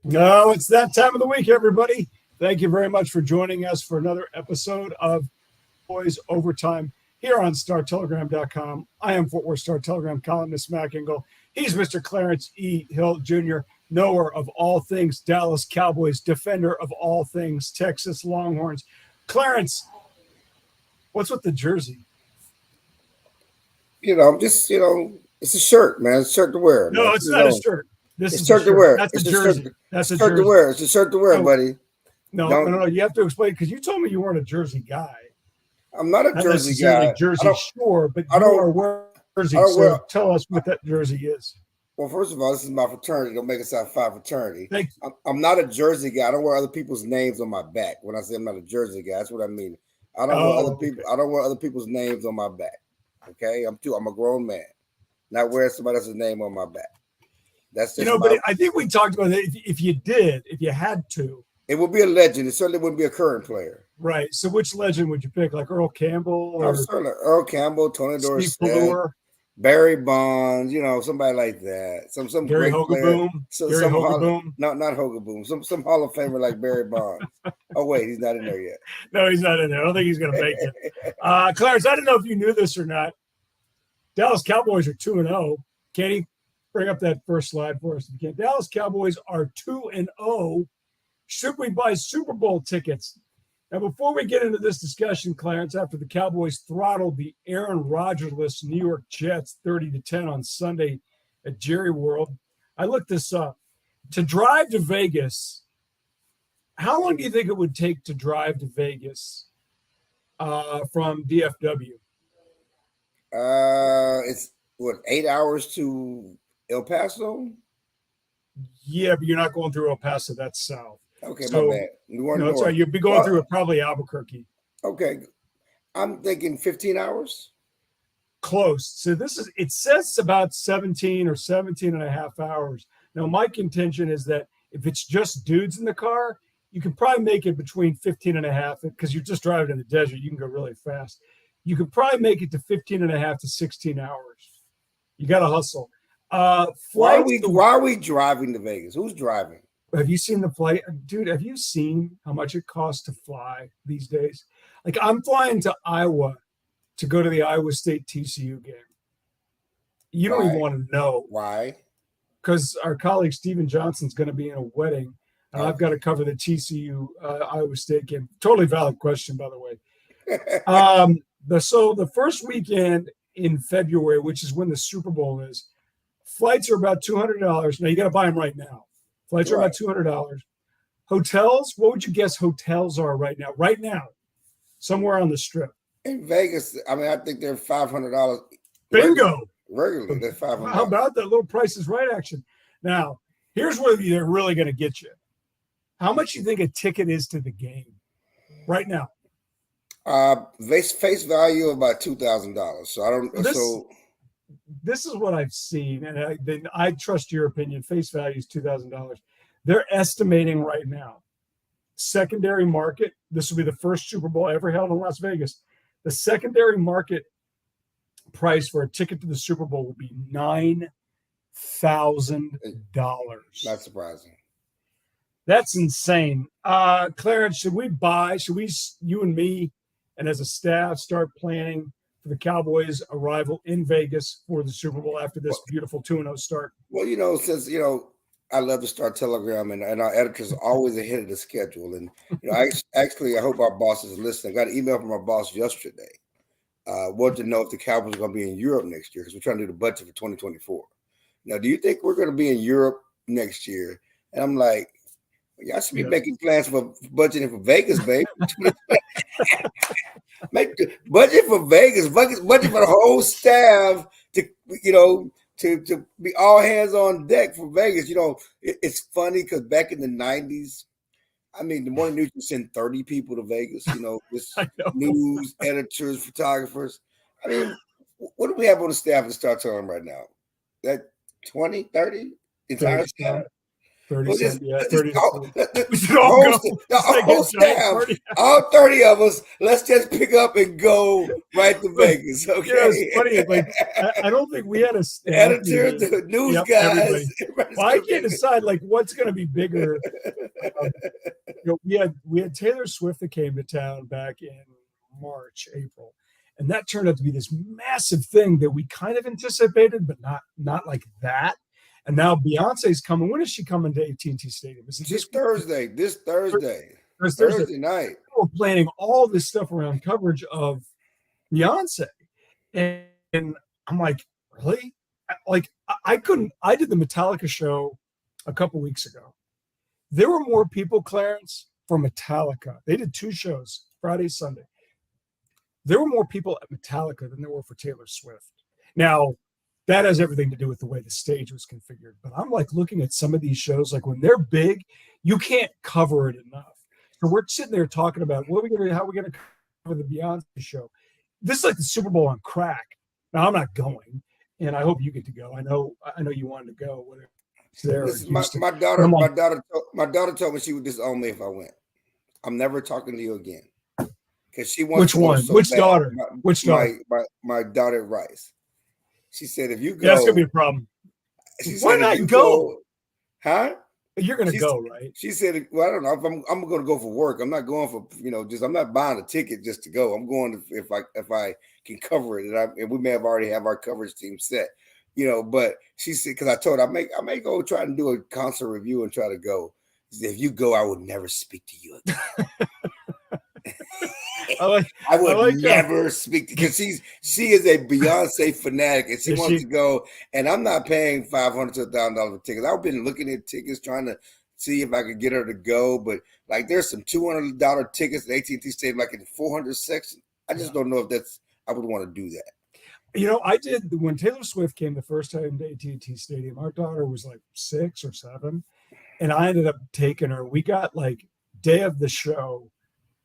No, it's that time of the week, everybody. Thank you very much for joining us for another episode of Cowboys Overtime here on StarTelegram.com. I am Fort Worth Star Telegram columnist Mac Engel. He's Mr. Clarence E. Hill Jr., knower of all things Dallas Cowboys, defender of all things Texas Longhorns. Clarence, what's with the jersey? It's a shirt, man. It's a shirt to wear. No, man. it's not a shirt. This is a shirt to wear. That's it's a jersey. That's a shirt jersey. to wear. It's a shirt to wear, buddy. No. You have to explain because you told me you weren't a jersey guy. I'm not a jersey guy. Jersey, sure, but you are wearing jersey. So tell us what that jersey is. Well, first of all, this is my fraternity. Don't make it sound fine fraternity. I'm not a jersey guy. I don't wear other people's names on my back. When I say I'm not a jersey guy, that's what I mean. I don't wear other people's names on my back. Okay, I'm a grown man. Not wearing somebody else's name on my back. That's just but I think we talked about it. If you had to, it would be a legend. It certainly wouldn't be a current player. Right. So which legend would you pick? Like Earl Campbell or Earl Campbell, Tony Dorsett, Barry Bonds, somebody like that. Some Gary great Hogaboom. Gary Hogaboom. Not Hogaboom. Some Hall of Famer like Barry Bonds. Oh wait, he's not in there yet. No, he's not in there. I don't think he's going to make it. Clarence, I don't know if you knew this or not. Dallas Cowboys are 2-0. Kenny, bring up that first slide for us if you can. Dallas Cowboys are 2-0. Should we buy Super Bowl tickets? Now, before we get into this discussion, Clarence, after the Cowboys throttled the Aaron Rodgers-less New York Jets 30-10 on Sunday at Jerry World, I looked this up. To drive to Vegas, how long do you think it would take to drive to Vegas from DFW? It's 8 hours to El Paso? Yeah, but you're not going through El Paso. That's south. Okay, so, my bad. Sorry, you'd be going through probably Albuquerque. Okay. I'm thinking 15 hours. Close. So it says about 17 or 17 and a half hours. Now, my contention is that if it's just dudes in the car, you can probably make it between 15 and a half because you're just driving in the desert. You can go really fast. You could probably make it to 15 and a half to 16 hours. You got to hustle. Why are we driving to Vegas? Who's driving? Have you seen the flight? Dude, have you seen how much it costs to fly these days? Like, I'm flying to Iowa to go to the Iowa State TCU game. You don't even want to know. Why? Because our colleague Steven Johnson's going to be in a wedding, and I've got to cover the TCU Iowa State game. Totally valid question, by the way. So the first weekend in February, which is when the Super Bowl is, flights are about $200. Now, you got to buy them right now. Flights are about $200. Hotels, what would you guess hotels are right now? Right now, somewhere on the Strip. In Vegas, I think they're $500. Bingo. Regularly, they're $500. How about that little Price is Right action? Now, here's where they're really going to get you. How much you think a ticket is to the game right now? Face value of about $2,000. So I don't. This is what I've seen, and I trust your opinion. Face value is $2,000. They're estimating right now. Secondary market. This will be the first Super Bowl ever held in Las Vegas. The secondary market price for a ticket to the Super Bowl will be $9,000. Not surprising. That's insane. Clarence, should we, you and me, and as a staff, start planning for the Cowboys' arrival in Vegas for the Super Bowl after this beautiful 2-0 start? Well, since, I love to start Telegram, and our editors are always ahead of the schedule. And, I hope our boss is listening. I got an email from our boss yesterday. Wanted to know if the Cowboys are going to be in Europe next year because we're trying to do the budget for 2024. Now, do you think we're going to be in Europe next year? And I'm like, y'all should be making plans for budgeting for Vegas, baby. Make the budget for Vegas, budget for the whole staff to be all hands on deck for Vegas. It's funny because back in the 90s, the Morning News would send 30 people to Vegas, just news, editors, photographers. What do we have on the staff to start telling right now? That 20, 30? Entire staff? 37, yeah, let's 30 just to 40. We should all go. The Just like a whole giant staff, party. all 30 of us, let's just pick up and go right to But, Vegas, okay? You know, it's funny. Like, I don't think we had a staff Editors, meeting. the news Yep, guys. everybody. everybody's Well, I gonna can't be- decide like what's going to be bigger. We had Taylor Swift that came to town back in March, April, and that turned out to be this massive thing that we kind of anticipated, but not like that. And now Beyonce's coming. When is she coming to AT&T Stadium? Is it This Thursday. Thursday night. We're planning all this stuff around coverage of Beyonce, and I'm like, really? I couldn't. I did the Metallica show a couple weeks ago. There were more people, Clarence, for Metallica. They did 2 shows, Friday, Sunday. There were more people at Metallica than there were for Taylor Swift. Now, that has everything to do with the way the stage was configured. But I'm like looking at some of these shows, like when they're big, you can't cover it enough. So we're sitting there talking about how are we gonna cover the Beyonce show. This is like the Super Bowl on crack. Now I'm not going, and I hope you get to go. I know you wanted to go. Whatever. Listen, my daughter told me she would disown me if I went. I'm never talking to you again. Because she wants Which to go one? so Which bad. daughter? Which daughter? My daughter Rice. She said, if you go, that's gonna be a problem. Why not go? Huh? You're gonna go, right? She said, well, I don't know. If I'm gonna go for work. I'm not going for, I'm not buying a ticket just to go. I'm going if I can cover it. And we may have already have our coverage team set. But she said, because I told her I may go try and do a concert review and try to go. She said, if you go, I would never speak to you again. I would never speak because she is a Beyonce fanatic and she wants to go, and I'm not paying $500 to $1,000 for tickets. I've been looking at tickets trying to see if I could get her to go, but like there's some $200 tickets at AT&T Stadium, like in 400 section. I just don't know if I would want to do that. I did when Taylor Swift came the first time to AT&T Stadium. Our daughter was like 6 or 7, and I ended up taking her. We got like day of the show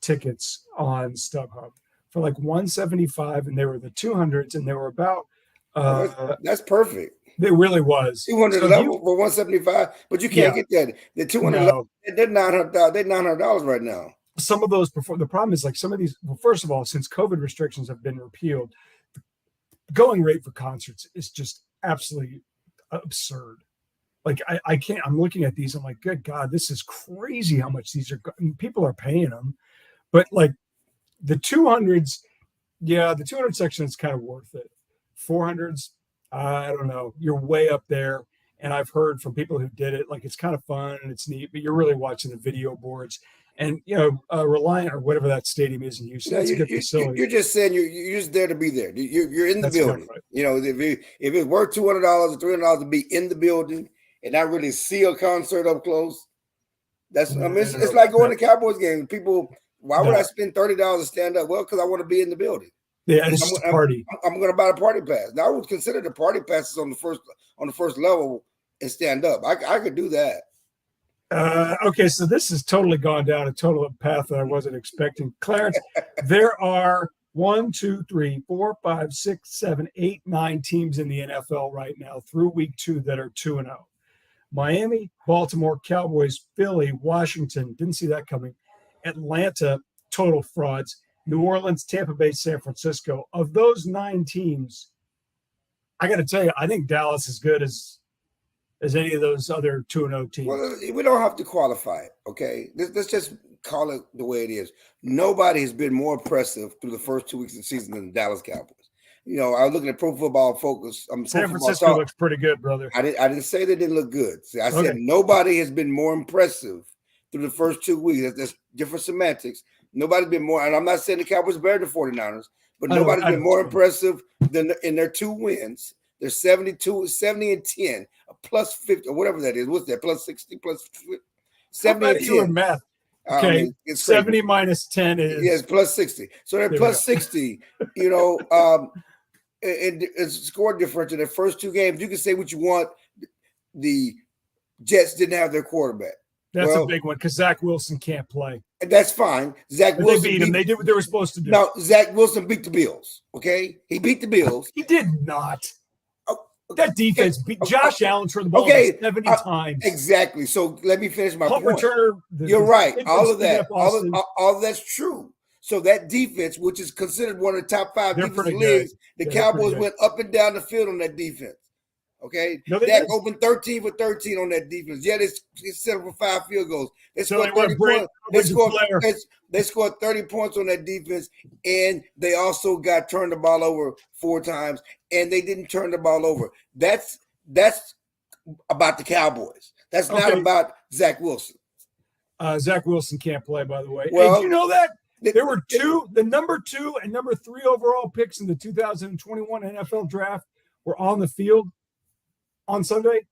tickets on StubHub for like $175, and they were the 200s, and they were about that's perfect. It really was 200 level for 175, but you can't get that. The 200 level, they're $900. They're $900 right now. Some of those the problem is like some of these. Well, first of all, since COVID restrictions have been repealed, the going rate for concerts is just absolutely absurd. Like I can't. I'm looking at these. I'm like, good God, this is crazy how much these are. People are paying them. But like the 200s, the 200 section is kind of worth it. 400s, I don't know. You're way up there. And I've heard from people who did it, like it's kind of fun and it's neat, but you're really watching the video boards. And, Reliant or whatever that stadium is in Houston, that's a good facility. You're just saying you're just there to be there. You're in the building. Right. If it's worth $200 or $300 to be in the building and not really see a concert up close, it's like going to Cowboys games. People. Why would I spend $30 to stand up? Well, because I want to be in the building. Yeah, it's just a party. I'm going to buy a party pass. Now I would consider the party passes on the first level and stand up. I could do that. Okay, so this has totally gone down a total path that I wasn't expecting. Clarence, there are 1, 2, 3, 4, 5, 6, 7, 8, 9 teams in the NFL right now through week 2 that are 2-0. Miami, Baltimore, Cowboys, Philly, Washington. Didn't see that coming. Atlanta, total frauds. New Orleans, Tampa Bay, San Francisco. Of those 9 teams, I got to tell you, I think Dallas is good as any of those other 2-0 teams. Well, we don't have to qualify it, okay? Let's just call it the way it is. Nobody has been more impressive through the first 2 weeks of the season than the Dallas Cowboys. I was looking at Pro Football Focus. San Francisco looks pretty good, brother. I didn't say they didn't look good. See, I said nobody has been more impressive through the first 2 weeks. That's different semantics. Nobody's been more, and I'm not saying the Cowboys better than 49ers, but nobody's been more impressive than in their 2 wins. They're 70 and 10, a plus 50, or whatever that is. What's that? Plus 60, plus 70 and 10. You in math. Okay, 70 minus 10 is yes, plus 60. So they're plus 60. It's score differential. The first 2 games, you can say what you want. The Jets didn't have their quarterback. That's a big one because Zach Wilson can't play. That's fine. Zach Wilson beat him. They did what they were supposed to do. No, Zach Wilson beat the Bills. Okay, he beat the Bills. He did not. Oh, That defense beat Josh Allen turned the ball over 70 times. Exactly. So let me finish my Punt point. Returner, You're right. All of that. All of that's true. So that defense, which is considered one of the top 5 defensive leagues, the Cowboys went up and down the field on that defense. Okay, no, Dak opened 13 for 13 on that defense. Yeah, they settled for 5 field goals. They scored 30 points. They scored 30 points on that defense, and they also got turned the ball over 4 times, and they didn't turn the ball over. That's about the Cowboys. That's not about Zach Wilson. Zach Wilson can't play, by the way. Well, did you know that? There were the number 2 and number 3 overall picks in the 2021 NFL draft were on the field on Sunday.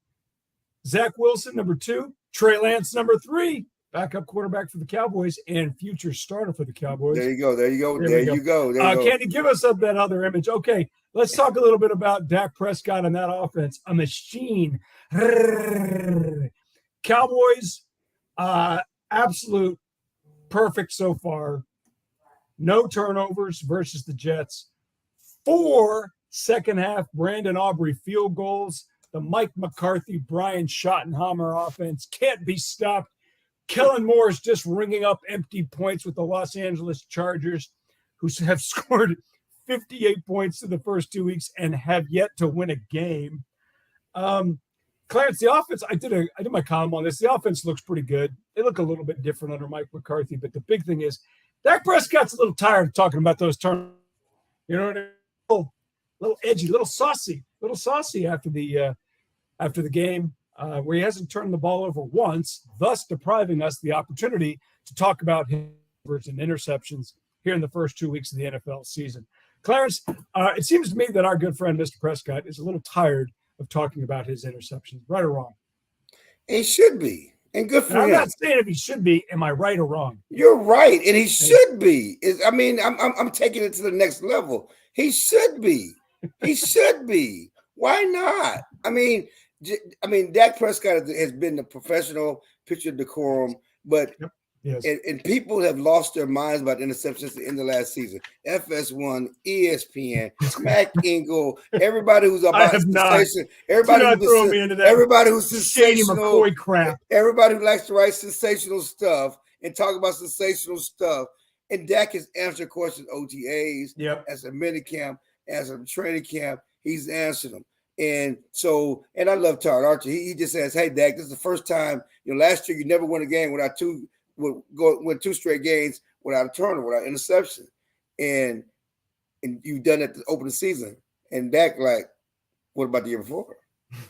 Zach Wilson, number 2, Trey Lance, number 3, backup quarterback for the Cowboys and future starter for the Cowboys. There you go. Candy, give us up that other image. Okay, let's talk a little bit about Dak Prescott and that offense. A machine. Cowboys, absolute perfect so far. No turnovers versus the Jets. 4 second-half Brandon Aubrey field goals. The Mike McCarthy, Brian Schottenheimer offense can't be stopped. Kellen Moore is just ringing up empty points with the Los Angeles Chargers, who have scored 58 points in the first 2 weeks and have yet to win a game. Clarence, the offense, I did my column on this. The offense looks pretty good. They look a little bit different under Mike McCarthy, but the big thing is Dak Prescott's a little tired of talking about those turnovers. You know what I mean? A little edgy, a little saucy after the game, where he hasn't turned the ball over once, thus depriving us the opportunity to talk about his and interceptions here in the first 2 weeks of the NFL season. Clarence, it seems to me that our good friend Mr. Prescott is a little tired of talking about his interceptions, right or wrong? He should be. And good for him. I'm not saying if he should be. Am I right or wrong? You're right, and he should be. I'm taking it to the next level. He should be. He should be. Why not? I mean, Dak Prescott has been the professional pitcher decorum, but Yes. And people have lost their minds about interceptions in the last season. FS1, ESPN, Smack Ingle, everybody who's about sensation, everybody who's sensational, McCoy crap. Everybody who likes to write sensational stuff and talk about sensational stuff. And Dak has answered questions, OTAs, as a minicamp, as a training camp. He's answered them. And I love Todd Archer. He just says, "Hey, Dak, this is the first time. Last year you never won a game without win 2 straight games without a turnover, without interception, and you've done it to open the season." And Dak, like, what about the year before?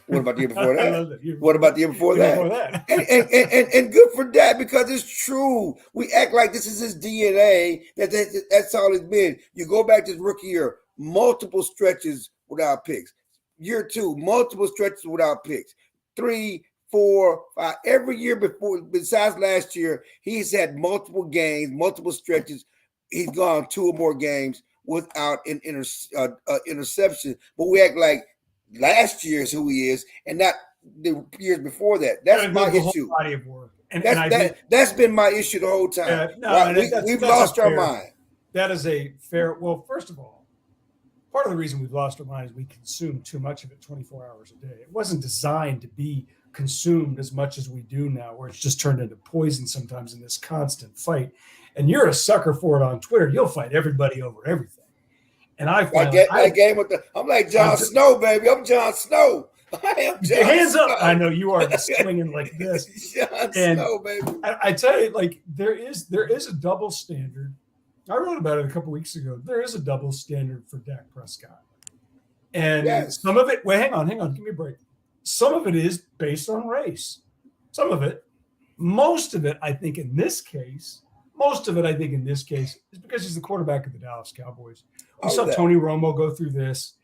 What about the year before that? What about the year before that? And good for Dak, because it's true. We act like this is his DNA. That's all it's been. You go back to his rookie year, multiple stretches without picks. Year 2, multiple stretches without picks. 3, 4, 5. Every year before, besides last year, he's had multiple games, multiple stretches. He's gone 2 or more games without an interception. But we act like last year is who he is, and not the years before that. That's my issue. Body of work. That's been my issue the whole time. We've lost our mind. That is a fair. Well, first of all, part of the reason we've lost our mind is we consume too much of it 24 hours a day. It wasn't designed to be consumed as much as we do now, where it's just turned into poison sometimes in this constant fight. And you're a sucker for it on Twitter. You'll fight everybody over everything. And I'm like Jon Snow, baby. I'm Jon Snow. I am Jon Hands Snow. up. I know you are swinging like this. Jon Snow, baby. I tell you, like, there is a double standard. I wrote about it a couple weeks ago. There is a double standard for Dak Prescott. And some of it, hang on, give me a break. Some of it is based on race. Some of it. Most of it, I think in this case, is because he's the quarterback of the Dallas Cowboys. We saw Tony Romo go through this.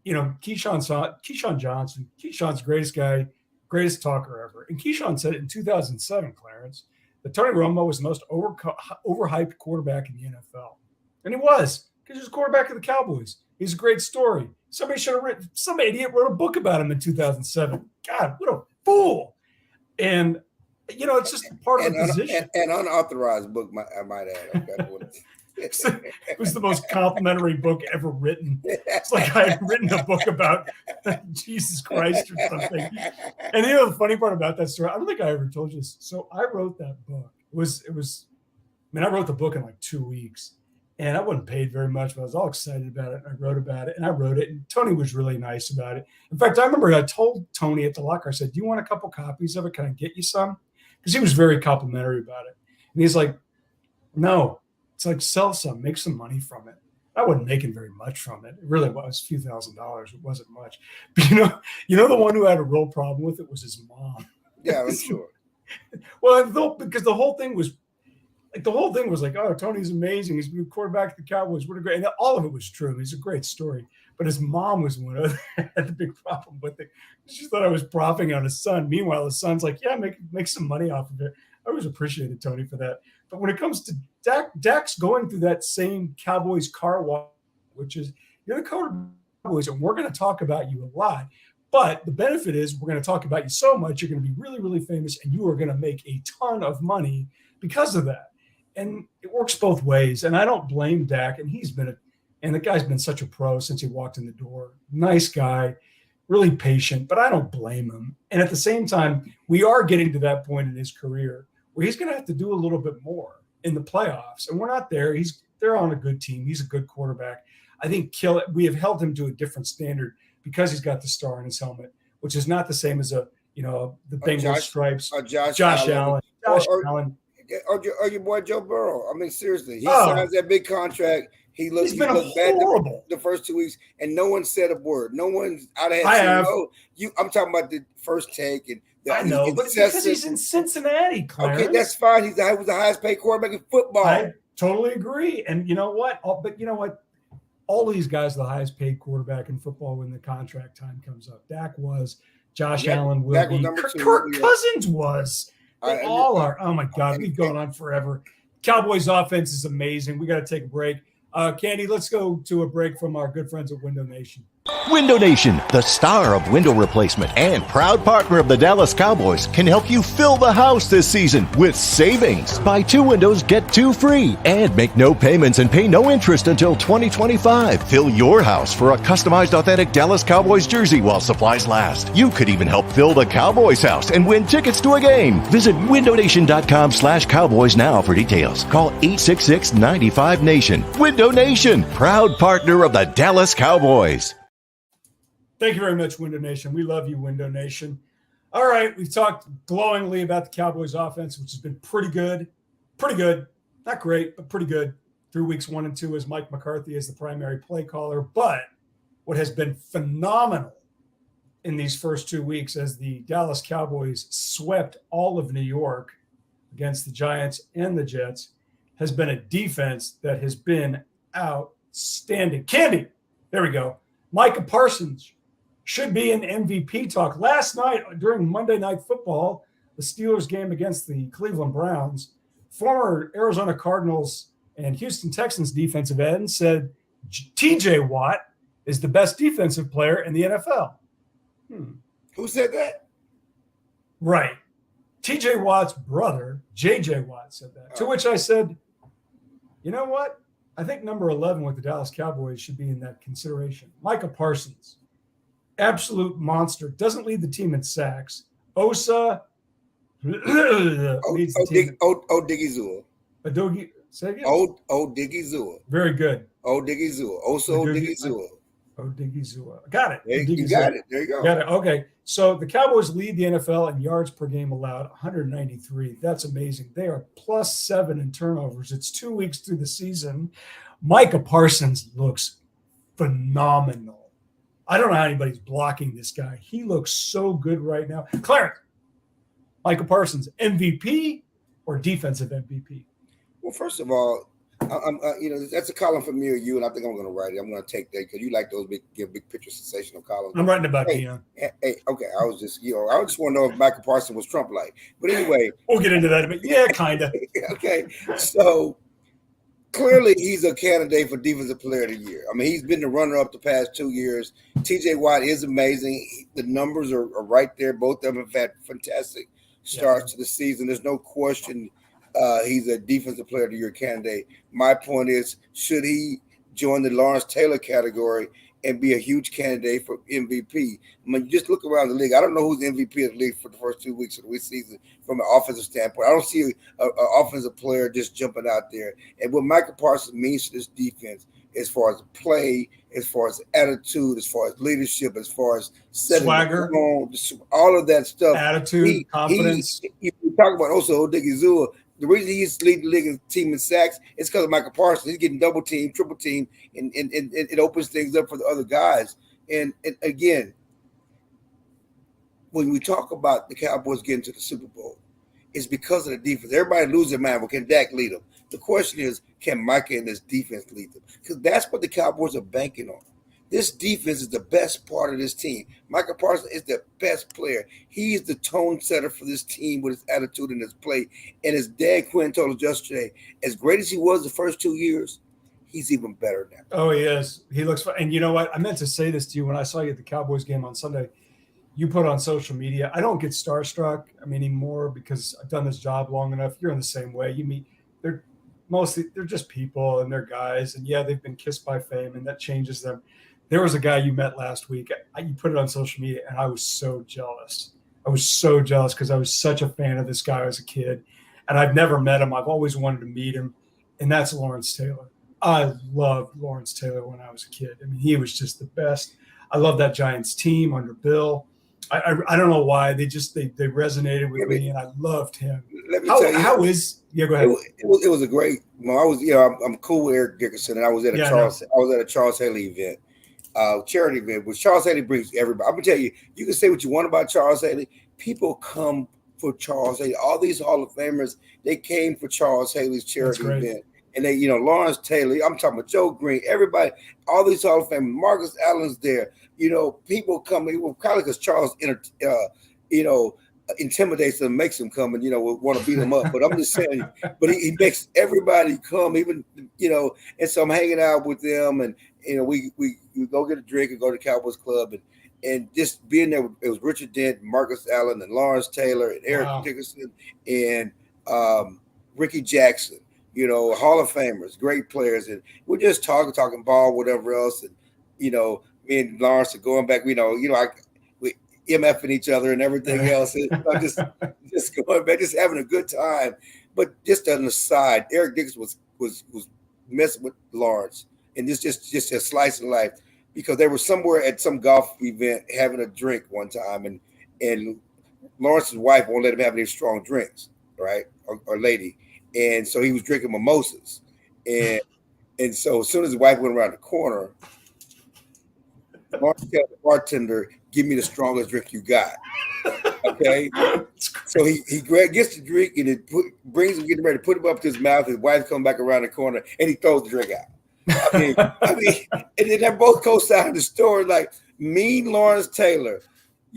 Keyshawn Johnson, Keyshawn's greatest guy, greatest talker ever. And Keyshawn said it in 2007, Clarence, that Tony Romo was the most overhyped quarterback in the NFL. And he was, because he was the quarterback of the Cowboys. He's a great story. Some idiot wrote a book about him in 2007. God, what a fool. And, it's just part of the position. An unauthorized book, I might add. It was the most complimentary book ever written. It's like I had written a book about Jesus Christ or something. And the funny part about that story, I don't think I ever told you this. So I wrote that book. I wrote the book in like 2 weeks. And I wasn't paid very much, but I was all excited about it. I wrote about it, and Tony was really nice about it. In fact, I remember I told Tony at the locker, I said, "Do you want a couple copies of it? Can I get you some?" Because he was very complimentary about it. And he's like, "No." It's like, sell some, make some money from it. I wasn't making very much from it. It really was a few $1,000s. It wasn't much. But the one who had a real problem with it was his mom. Yeah, I'm sure. Well, because the whole thing was like, oh, Tony's amazing. He's been quarterback of the Cowboys. What a great, and all of it was true. It's a great story. But his mom was one of had the big problem with it. She thought I was profiting on his son. Meanwhile, his son's like, yeah, make some money off of it. I always appreciated Tony for that. But when it comes to Dak's going through that same Cowboys car wash, which is, you're the Cowboys, and we're going to talk about you a lot. But the benefit is we're going to talk about you so much, you're going to be really, really famous, and you are going to make a ton of money because of that. And it works both ways. And I don't blame Dak. And the guy's been such a pro since he walked in the door. Nice guy, really patient, but I don't blame him. And at the same time, we are getting to that point in his career where he's going to have to do a little bit more in the playoffs. And we're not there. They're on a good team. He's a good quarterback. I think we have held him to a different standard because he's got the star on his helmet, which is not the same as the Bengals stripes. Josh Allen. Or your boy Joe Burrow. I mean, seriously, he signs that big contract. He looked bad the first 2 weeks, and no one said a word. No one's out of head. I'm talking about the first take, and I know, but it's because he's in Cincinnati, Clarence. Okay, that's fine. He was the highest paid quarterback in football. I totally agree. And you know what? All of these guys are the highest paid quarterback in football when the contract time comes up. Dak was. Josh Allen will be. Kirk Cousins was. They all are. Oh, my God. We've gone on forever. Cowboys offense is amazing. We got to take a break. Candy, let's go to a break from our good friends at Window Nation. Window Nation, the star of window replacement and proud partner of the Dallas Cowboys, can help you fill the house this season with savings. Buy 2 windows, get 2 free, and make no payments and pay no interest until 2025. Fill your house for a customized authentic Dallas Cowboys jersey while supplies last. You could even help fill the Cowboys house and win tickets to a game. Visit windownation.com/Cowboys now for details. Call 866-95-NATION. Window Nation, proud partner of the Dallas Cowboys. Thank you very much, Window Nation. We love you, Window Nation. All right, we've talked glowingly about the Cowboys offense, which has been pretty good. Pretty good. Not great, but pretty good through weeks 1 and 2 as Mike McCarthy is the primary play caller. But what has been phenomenal in these first 2 weeks as the Dallas Cowboys swept all of New York against the Giants and the Jets has been a defense that has been outstanding. Candy, there we go. Micah Parsons should be in MVP talk. Last night during Monday Night Football, the Steelers game against the Cleveland Browns, former Arizona Cardinals and Houston Texans defensive end said TJ Watt is the best defensive player in the NFL. Who said that? Right. TJ Watt's brother, JJ Watt, said that. To which I said, you know what? I think number 11 with the Dallas Cowboys should be in that consideration. Micah Parsons, absolute monster. Doesn't lead the team in sacks. Osa leads the team. Odigizua. Say again? Odigizua. Very good. Odigizua. Odigizua. Odigizua. Got it. You got it. There you go. Got it. Okay. So the Cowboys lead the NFL in yards per game allowed, 193. That's amazing. They are +7 in turnovers. It's 2 weeks through the season. Micah Parsons looks phenomenal. I don't know how anybody's blocking this guy. He looks so good right now. Clarence, Micah Parsons, MVP or defensive MVP? Well, first of all, that's a column for me or you, and I think I'm going to write it. I'm going to take that because you like those big picture sensational columns. I'm writing about Deion. Hey, okay. I just want to know if Michael Parsons was Trump-like. But anyway, we'll get into that. But yeah, kind of. Okay, so clearly he's a candidate for Defensive Player of the Year. I mean, he's been the runner-up the past 2 years. T.J. Watt is amazing. The numbers are right there. Both of them have had fantastic starts to the season. There's no question he's a defensive player of the year candidate. My point is, should he join the Lawrence Taylor category and be a huge candidate for MVP? I mean, you just look around the league. I don't know who's the MVP of the league for the first 2 weeks of the season from an offensive standpoint. I don't see an offensive player just jumping out there. And what Micah Parsons means to this defense, as far as play, as far as attitude, as far as leadership, as far as setting swagger, all of that stuff, attitude, confidence. You talk about also Odigizua. The reason he's leading the league team in sacks is because of Micah Parsons. He's getting double team, triple team, and it opens things up for the other guys. And again, when we talk about the Cowboys getting to the Super Bowl, it's because of the defense. Everybody loses their mind. Well, can Dak lead them? The question is, can Micah and this defense lead them? Because that's what the Cowboys are banking on. This defense is the best part of this team. Micah Parsons is the best player. He is the tone setter for this team with his attitude and his play. And as Dan Quinn told us yesterday, as great as he was the first 2 years, he's even better now. Oh, he is. He looks fun. And you know what? I meant to say this to you when I saw you at the Cowboys game on Sunday. You put on social media. I don't get starstruck anymore because I've done this job long enough. You're in the same way. You meet they're just people and they're guys. And yeah, they've been kissed by fame and that changes them. There was a guy you met last week. You put it on social media, and I was so jealous. I was so jealous because I was such a fan of this guy as a kid, and I've never met him. I've always wanted to meet him, and that's Lawrence Taylor. I loved Lawrence Taylor when I was a kid. He was just the best. I love that Giants team under Bill. I don't know why they resonated with me, and I loved him. Let me tell you, go ahead. It was a great. Well, I was I'm cool with Eric Dickerson, and I was at a Charles Haley event. Charity event, which Charles Haley brings everybody. I'm gonna tell you, you can say what you want about Charles Haley. People come for Charles Haley. All these Hall of Famers, they came for Charles Haley's charity event. And they, Lawrence Taylor, I'm talking about Joe Green, everybody, all these Hall of Famers, Marcus Allen's there. People come, probably because Charles, intimidates them, makes them come and, want to beat them up. But I'm just saying, but he makes everybody come, even, and so I'm hanging out with them and, we go get a drink and go to the Cowboys Club and just being there. It was Richard Dent, Marcus Allen, and Lawrence Taylor, and Eric Dickerson, and Ricky Jackson. Hall of Famers, great players, and we're just talking ball, whatever else, and me and Lawrence are going back. We MFing each other and everything else. I'm just going back, just having a good time. But just on the side, Eric Dickerson was messing with Lawrence. And this just a slice of life because they were somewhere at some golf event having a drink one time, and Lawrence's wife won't let him have any strong drinks, right? Or lady, and so he was drinking mimosas, and so as soon as his wife went around the corner, Lawrence tells the bartender, "Give me the strongest drink you got." Okay, so he gets the drink and it brings him, getting ready to put him up to his mouth. His wife comes back around the corner and he throws the drink out. And then they both co-sign the story like mean Lawrence Taylor.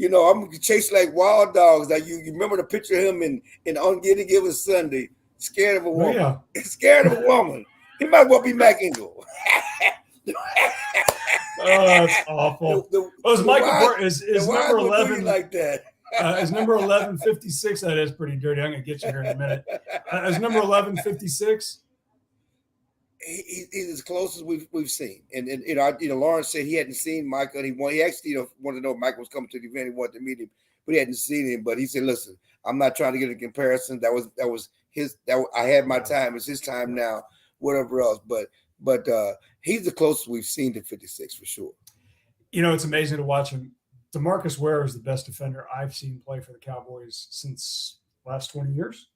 I'm chasing like wild dogs. Like you remember the picture of him in On Any Given Sunday, scared of a woman. Oh, yeah. Scared of a woman. He might well be Mac Ingle. Oh, that's awful. Is Micah Parsons is number 11 like that? Is number 1156? That is pretty dirty. I'm gonna get you here in a minute. Is number 1156? He's as close as we've seen, and Lawrence said he hadn't seen Micah, and he actually wanted to know if Micah was coming to the event. He wanted to meet him, but he hadn't seen him. But he said, "Listen, I'm not trying to get a comparison. That was his. I had my time. It's his time now. Whatever else, but he's the closest we've seen to 56 for sure." It's amazing to watch him. DeMarcus Ware is the best defender I've seen play for the Cowboys since the last 20 years.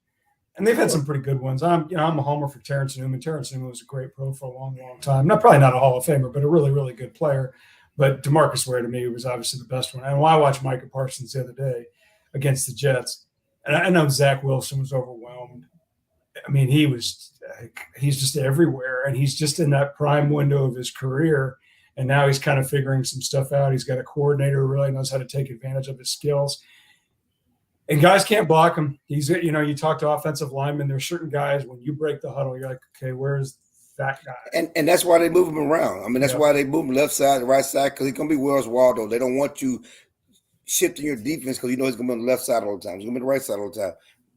And they've had some pretty good ones. I'm a homer for Terrence Newman. Terrence Newman was a great pro for a long, long time. Probably not a Hall of Famer, but a really, really good player. But DeMarcus Ware to me was obviously the best one. And when I watched Micah Parsons the other day against the Jets, and I know Zach Wilson was overwhelmed. He's just everywhere, and he's just in that prime window of his career. And now he's kind of figuring some stuff out. He's got a coordinator who really knows how to take advantage of his skills. And guys can't block him. He's, you talk to offensive linemen. There's certain guys, when you break the huddle, you're like, okay, where's that guy? And that's why they move him around. That's why they move him left side, right side, because he's going to be Wells Waldo. They don't want you shifting your defense because he's going to be on the left side all the time. He's going to be on the right side all the time.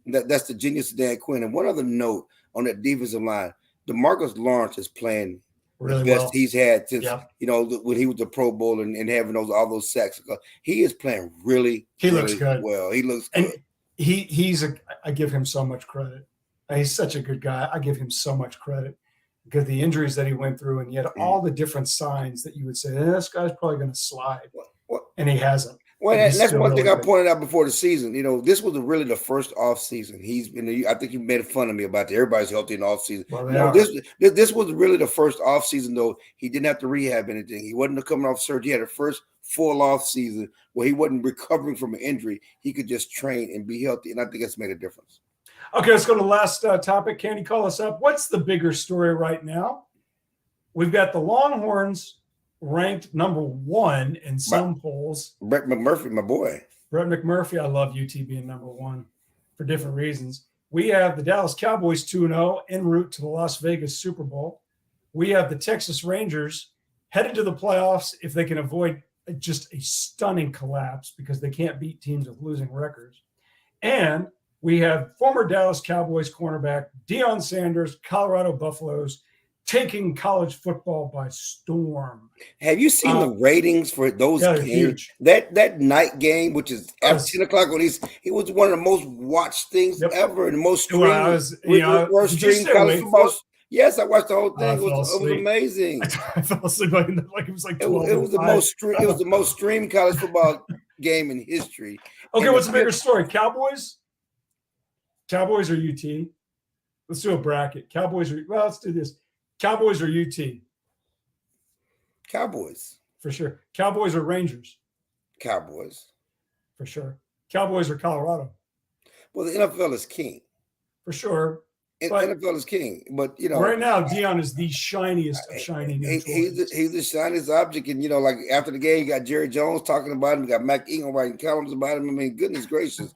That's the genius of Dan Quinn. And one other note on that defensive line, DeMarcus Lawrence is playing really the best well. he's had since Yeah. when he was the Pro Bowl and having all those sacks. He is playing really looks good. well. He looks good. And I give him so much credit. He's such a good guy. I give him so much credit because the injuries that he went through, and yet all the different signs that you would say, this guy's probably going to slide, and he hasn't. Well, and that's one thing I good. pointed out before the season. This was really the first off season. I think you made fun of me about that. Everybody's healthy in the off season. Well, this was really the first off season, though. He didn't have to rehab anything. He wasn't coming off surgery. He had the first full off season where he wasn't recovering from an injury. He could just train and be healthy, and I think that's made a difference. Okay, let's go to the last topic. Candy, call us up. What's the bigger story right now? We've got the Longhorns ranked number 1 in some polls. Brett McMurphy, my boy. Brett McMurphy, I love UT being number 1 for different reasons. We have the Dallas Cowboys 2-0 en route to the Las Vegas Super Bowl. We have the Texas Rangers headed to the playoffs if they can avoid just a stunning collapse because they can't beat teams with losing records. And we have former Dallas Cowboys cornerback Deion Sanders, Colorado Buffaloes, taking college football by storm. Have you seen the ratings for those games? Huge. That night game, which is at 10 o'clock, it was one of the most watched things ever, and the most streamed. College football. Yes, I watched the whole thing. It was amazing. I fell asleep like it was like 12. It was the most streamed college football game in history. Okay, what's the bigger story? Cowboys or UT? Let's do a bracket. Let's do this. Cowboys or UT? Cowboys. For sure. Cowboys or Rangers? Cowboys. For sure. Cowboys or Colorado? Well, the NFL is king. For sure. NFL is king. But, right now, Deion is the shiniest of shining. He's the shiniest object. And, like after the game, you got Jerry Jones talking about him. You got Mac Ingram writing columns about him. I mean, goodness gracious.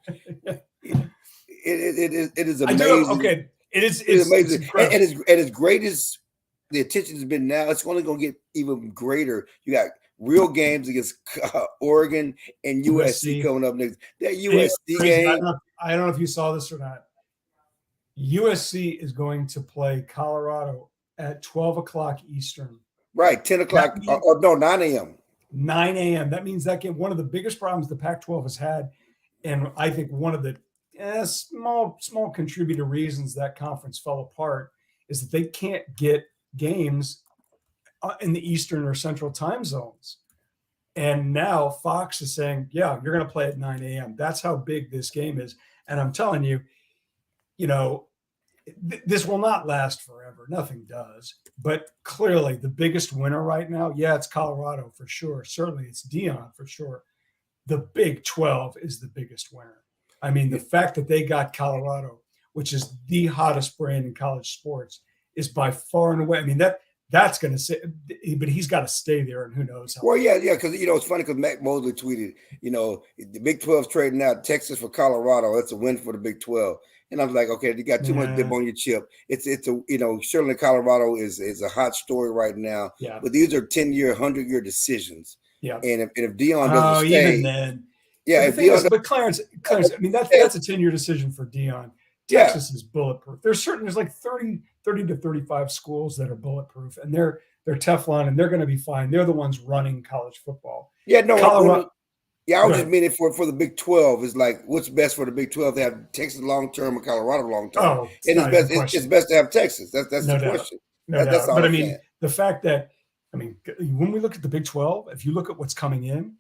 It is amazing. Okay. It's amazing. And as great as the attention has been now, it's only going to get even greater. You got real games against Oregon and USC coming up next. That USC game. I don't know if you saw this or not. USC is going to play Colorado at 12 o'clock Eastern. Right, 10 o'clock. 9 a.m. 9 a.m. That means that game, one of the biggest problems the Pac-12 has had, and I think one of the small contributor reasons that conference fell apart is that they can't get games in the Eastern or Central time zones. And now Fox is saying, yeah, you're going to play at 9 a.m. That's how big this game is. And I'm telling you, this will not last forever. Nothing does. But clearly the biggest winner right now, it's Colorado for sure. Certainly it's Deion for sure. The Big 12 is the biggest winner. I mean, the fact that they got Colorado, which is the hottest brand in college sports, is by far and away. I mean, that's going to say, but he's got to stay there, and who knows how. Well, yeah, because it's funny because Matt Mosley tweeted, the Big 12's trading out Texas for Colorado. That's a win for the Big 12. And I was like, okay, you got too much dip on your chip. It's certainly Colorado is a hot story right now. Yeah. But these are 10-year, 100-year decisions. Yeah. And if Deion doesn't stay, even then. Yeah, but Clarence, I mean, that's a 10-year decision for Deion. Texas is bulletproof. There's like 30 to 35 schools that are bulletproof, and they're Teflon, and they're going to be fine. They're the ones running college football. Yeah, no, Colorado. I was just meaning for the Big 12 is like what's best for the Big 12 to have Texas long term and Colorado long term. Oh, it's best to have Texas. That's no the doubt. question. No that's doubt. But I mean, the fact that when we look at the Big 12, if you look at what's coming in,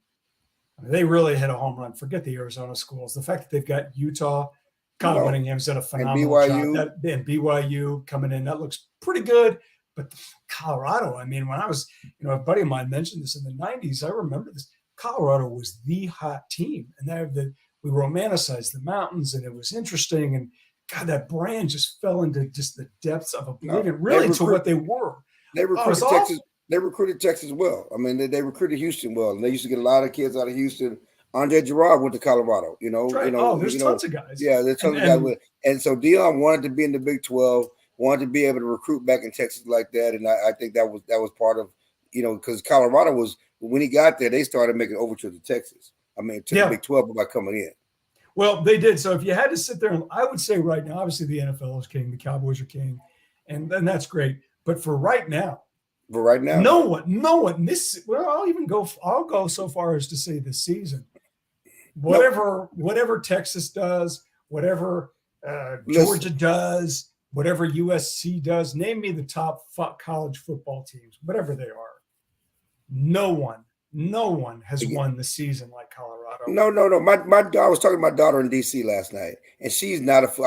they really hit a home run. Forget the Arizona schools. The fact that they've got Utah, Connor Whittingham's done a phenomenal job. And BYU coming in, that looks pretty good. But Colorado, I mean, when I was, a buddy of mine mentioned this in the 90s, I remember this. Colorado was the hot team, and we romanticized the mountains, and it was interesting. And God, that brand just fell into just the depths of oblivion, to what they were. They recruited Texas. They recruited Texas well. I mean, they recruited Houston well, and they used to get a lot of kids out of Houston. Andre Gerard went to Colorado. Right. There's tons of guys. Yeah, there's tons of guys. And so Deion wanted to be in the Big 12, wanted to be able to recruit back in Texas like that, and I think that was part of because Colorado was when he got there, they started making overtures to Texas. I mean, to the Big 12 by coming in. Well, they did. So if you had to sit there, and I would say right now, obviously the NFL is king, the Cowboys are king, and that's great. But for right now, no one. I'll go so far as to say this season, whatever Texas does, whatever Georgia does, whatever USC does, name me the top college football teams, whatever they are. No one has won the season like Colorado. No. I was talking to my daughter in DC last night, and she's not as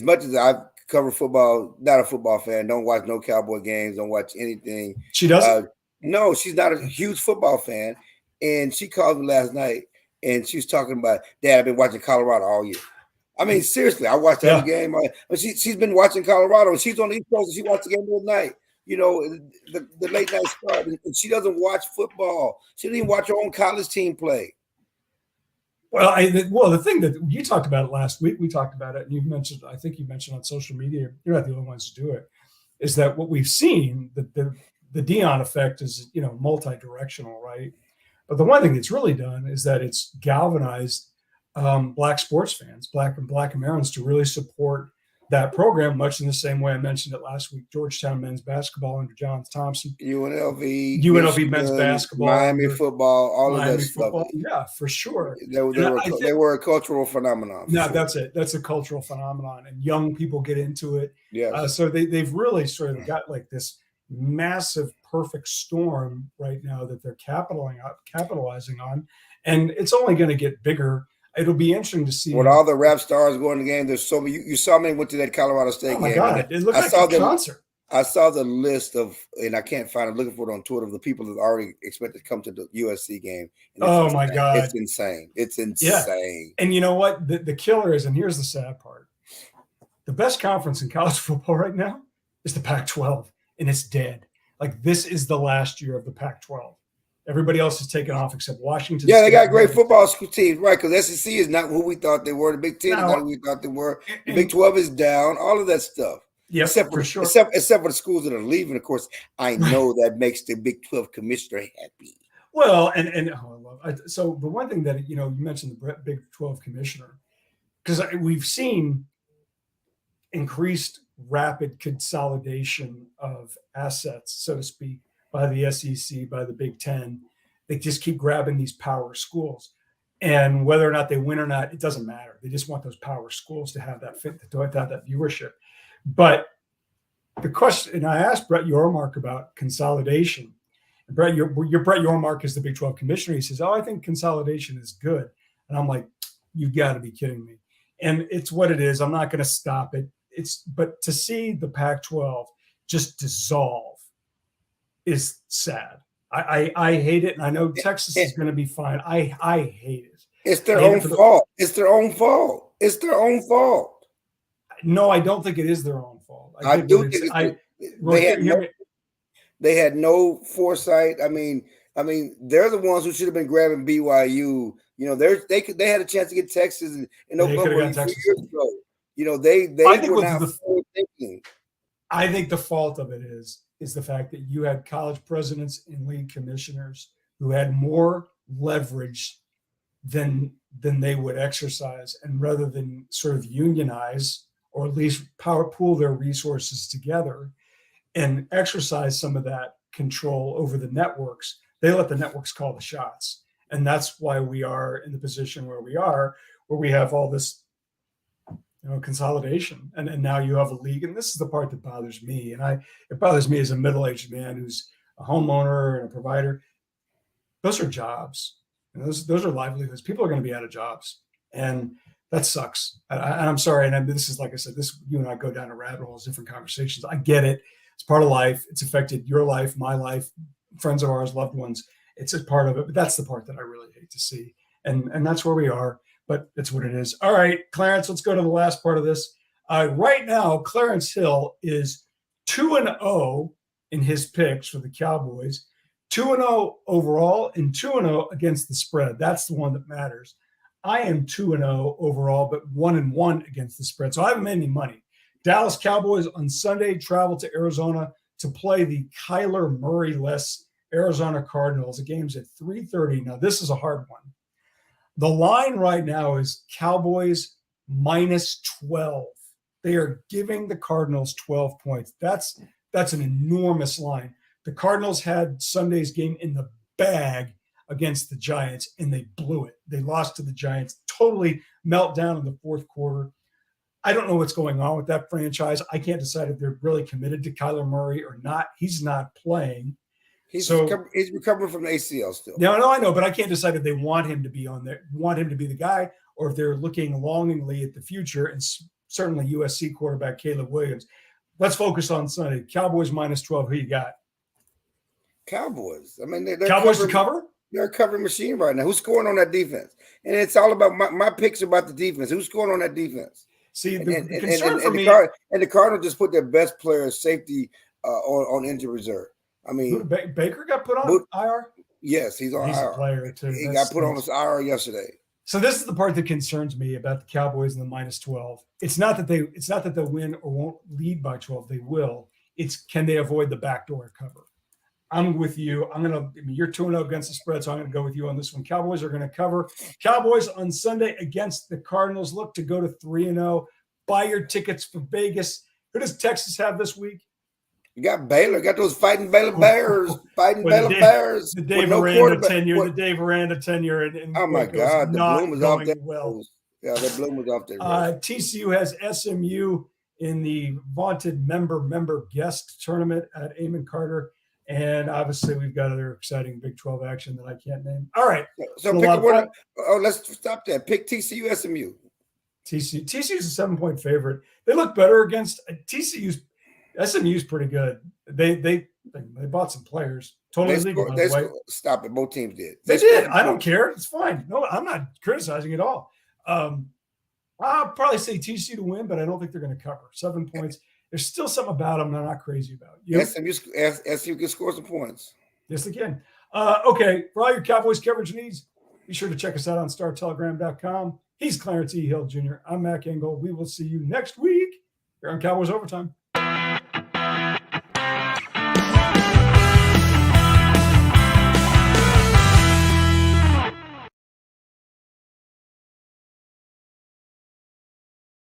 much as I cover football, not a football fan, don't watch no Cowboy games, don't watch anything. She doesn't? No, she's not a huge football fan. And she called me last night, and she was talking about, Dad, I've been watching Colorado all year. I mean, seriously, I watched every game. She's been watching Colorado, and she's on the East Coast, and she watched the game all night. The late night start, and she doesn't watch football. She doesn't even watch her own college team play. Well, the thing that you talked about it last week, we talked about it, and I think you mentioned on social media, you're not the only ones to do it, is that what we've seen, the Dion effect is, multi-directional, right? But the one thing it's really done is that it's galvanized Black sports fans, Black Americans, to really support that program, much in the same way I mentioned it last week. Georgetown men's basketball under John Thompson, UNLV men's basketball, Miami football, all of that stuff. Yeah, for sure. They were a cultural phenomenon. No, that's it. That's a cultural phenomenon, and young people get into it. Yeah. So they've really sort of got like this massive perfect storm right now that they're capitalizing on, and it's only going to get bigger. It'll be interesting to see. With all the rap stars going to the game, there's so many. You saw me went to that Colorado State game. Oh my God, it looked like a concert. I saw the list of, and I can't find it, looking for it on Twitter, of the people that already expected to come to the USC game. Oh my God. It's insane. It's insane. Yeah. And you know what? The killer is, and here's the sad part. The best conference in college football right now is the Pac-12, and it's dead. Like, this is the last year of the Pac-12. Everybody else is taken off except Washington. Yeah, they got great football teams, right? Because SEC is not who we thought they were. The Big Ten is not who we thought they were. The Big 12 is down. All of that stuff. Yeah, except for the schools that are leaving. Of course, I know that makes the Big 12 commissioner happy. Well, so the one thing that you mentioned the Big 12 commissioner, because we've seen increased rapid consolidation of assets, so to speak, by the SEC, by the Big Ten. They just keep grabbing these power schools. And whether or not they win or not, it doesn't matter. They just want those power schools to have that fit, to have that viewership. But the question, and I asked Brett Yormark about consolidation. And Brett Yormark is the Big 12 commissioner. He says, I think consolidation is good. And I'm like, you've got to be kidding me. And it's what it is. I'm not going to stop it. But to see the Pac-12 just dissolve is sad. I hate it, and I know Texas is going to be fine. I hate it. It's their own fault. It's their own fault. It's their own fault. No, I don't think it is their own fault. I do think they had no foresight. I mean, they're the ones who should have been grabbing BYU. They had a chance to get Texas and Oklahoma 3 years ago. They were not forward-thinking. I think the fault of it is the fact that you had college presidents and league commissioners who had more leverage than they would exercise, and rather than sort of unionize or at least pool their resources together and exercise some of that control over the networks, they let the networks call the shots. And that's why we are in the position where we are, where we have all this consolidation. And now you have a league. And this is the part that bothers me. And it bothers me as a middle-aged man who's a homeowner and a provider. Those are jobs. And those are livelihoods. People are going to be out of jobs. And that sucks. I'm sorry. And this is, like I said, you and I go down a rabbit holes, different conversations. I get it. It's part of life. It's affected your life, my life, friends of ours, loved ones. It's a part of it. But that's the part that I really hate to see. And that's where we are. But it's what it is. All right, Clarence, let's go to the last part of this. Right now, Clarence Hill is 2-0 in his picks for the Cowboys, 2-0 overall, and 2-0 against the spread. That's the one that matters. I am 2-0 overall, but 1-1 against the spread. So I haven't made any money. Dallas Cowboys on Sunday travel to Arizona to play the Kyler Murray-less Arizona Cardinals. The game's at 3:30. Now, this is a hard one. The line right now is Cowboys -12. They are giving the Cardinals 12 points. That's an enormous line. The Cardinals had Sunday's game in the bag against the Giants, and they blew it. They lost to the Giants, totally meltdown in the fourth quarter. I don't know what's going on with that franchise. I can't decide if they're really committed to Kyler Murray or not. He's not playing. He's recovering from the ACL still. No, I know, but I can't decide if they want him to be on there, want him to be the guy, or if they're looking longingly at the future. And certainly USC quarterback Caleb Williams. Let's focus on Sunday. Cowboys -12. Who you got? Cowboys. I mean, they're Cowboys to cover? They're a covering machine right now. Who's scoring on that defense? And it's all about my picks about the defense. Who's scoring on that defense? See, the concern for me. And the Cardinals just put their best player safety on injury reserve. I mean, Baker got put on IR? Yes, he's on IR. He's a player, too. He got put on his IR yesterday. So this is the part that concerns me about the Cowboys and the -12. It's not that they'll win or won't lead by 12. They will. It's can they avoid the backdoor cover? I'm with you. You're 2-0 against the spread, so I'm going to go with you on this one. Cowboys are going to cover. Cowboys on Sunday against the Cardinals look to go to 3-0. Buy your tickets for Vegas. Who does Texas have this week? You got Baylor. Got those fighting Baylor Bears. Bears. The Dave Aranda tenure. The Dave Aranda tenure. And oh, my God. The bloom was off there. Well. Yeah, the bloom was off there. TCU has SMU in the vaunted member guest tournament at Amon Carter. And obviously, we've got other exciting Big 12 action that I can't name. All right. So pick a winner. Oh, let's stop that. Pick TCU, SMU. TCU's a 7-point favorite. They look better against SMU's pretty good. They bought some players. Totally legal, by the way. Stop it. Both teams did. They did. I don't care. It's fine. No, I'm not criticizing at all. I'll probably say TCU to win, but I don't think they're going to cover 7 points. There's still something about them I'm not crazy about. SMU can score some points. Yes, they can. Okay, for all your Cowboys coverage needs, be sure to check us out on StarTelegram.com. He's Clarence E. Hill Jr. I'm Mac Engel. We will see you next week here on Cowboys Overtime.